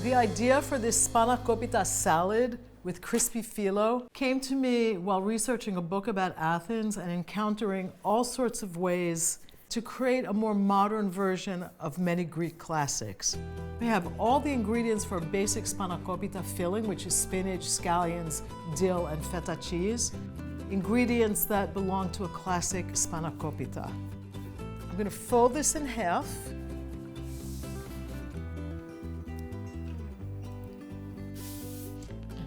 The idea for this Spanakopita salad with crispy phyllo came to me while researching a book about Athens and encountering all sorts of ways to create a more modern version of many Greek classics. We have all the ingredients for a basic Spanakopita filling, which is spinach, scallions, dill, and feta cheese. Ingredients that belong to a classic Spanakopita. I'm going to fold this in half.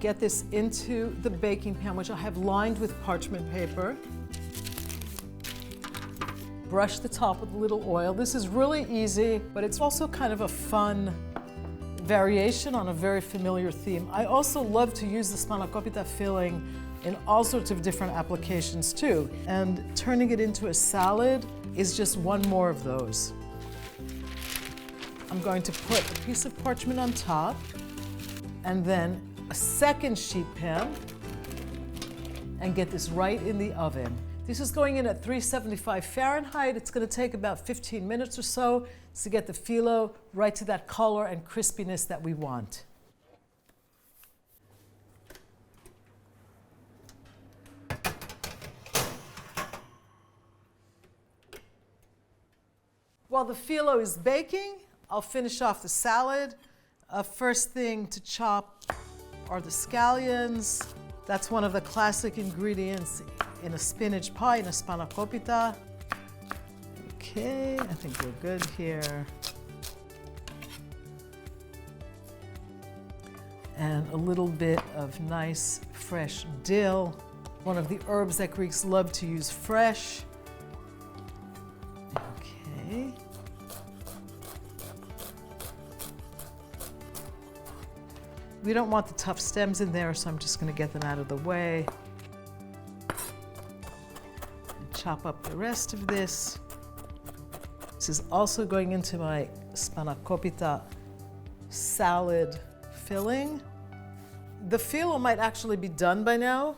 Get this into the baking pan, which I have lined with parchment paper. Brush the top with a little oil. This is really easy, but it's also kind of a fun variation on a very familiar theme. I also love to use the Spanakopita filling in all sorts of different applications too. And turning it into a salad is just one more of those. I'm going to put a piece of parchment on top and then a second sheet pan and get this right in the oven. This is going in at 375 Fahrenheit. It's going to take about 15 minutes or so to get the phyllo right to that color and crispiness that we want. While the phyllo is baking, I'll finish off the salad. First thing to chop are the scallions. That's one of the classic ingredients in a spinach pie, in a Spanakopita. Okay, I think we're good here. And a little bit of nice fresh dill, one of the herbs that Greeks love to use fresh. Okay. We don't want the tough stems in there, so I'm just going to get them out of the way. And chop up the rest of this. This is also going into my Spanakopita salad filling. The phyllo might actually be done by now.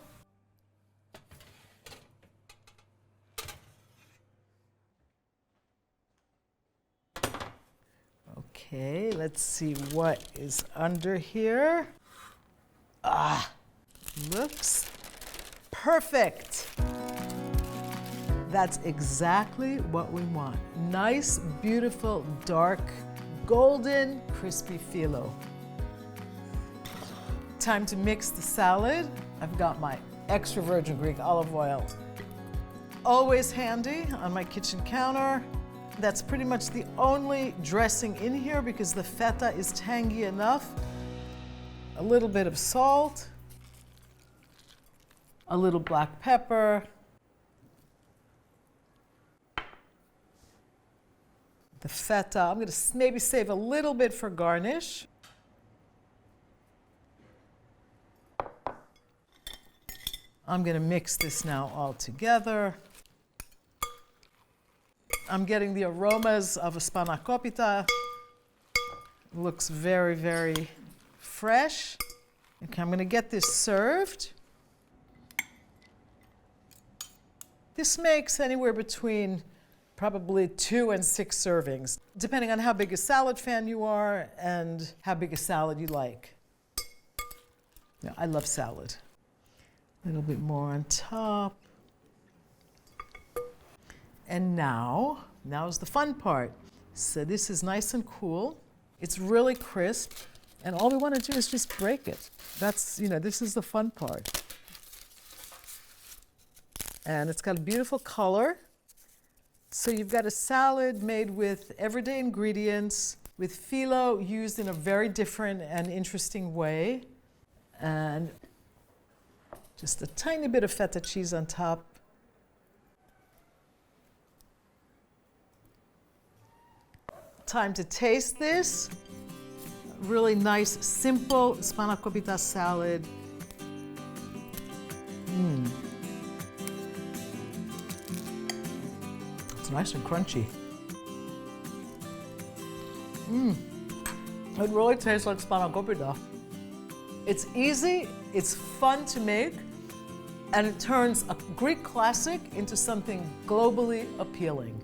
Okay, let's see what is under here. Ah, looks perfect. That's exactly what we want. Nice, beautiful, dark, golden, crispy phyllo. Time to mix the salad. I've got my extra virgin Greek olive oil, always handy on my kitchen counter. That's pretty much the only dressing in here because the feta is tangy enough. A little bit of salt, a little black pepper, the feta. I'm going to maybe save a little bit for garnish. I'm going to mix this now all together. I'm getting the aromas of a Spanakopita. Looks very, very fresh. Okay, I'm going to get this served. This makes anywhere between probably 2 and 6 servings, depending on how big a salad fan you are and how big a salad you like. Now, I love salad. A little bit more on top. And now's the fun part. So this is nice and cool. It's really crisp. And all we want to do is just break it. That's, this is the fun part. And it's got a beautiful color. So you've got a salad made with everyday ingredients, with phyllo used in a very different and interesting way. And just a tiny bit of feta cheese on top. Time to taste this. Really nice, simple Spanakopita salad. It's nice and crunchy. It really tastes like Spanakopita. It's easy, it's fun to make, and it turns a Greek classic into something globally appealing.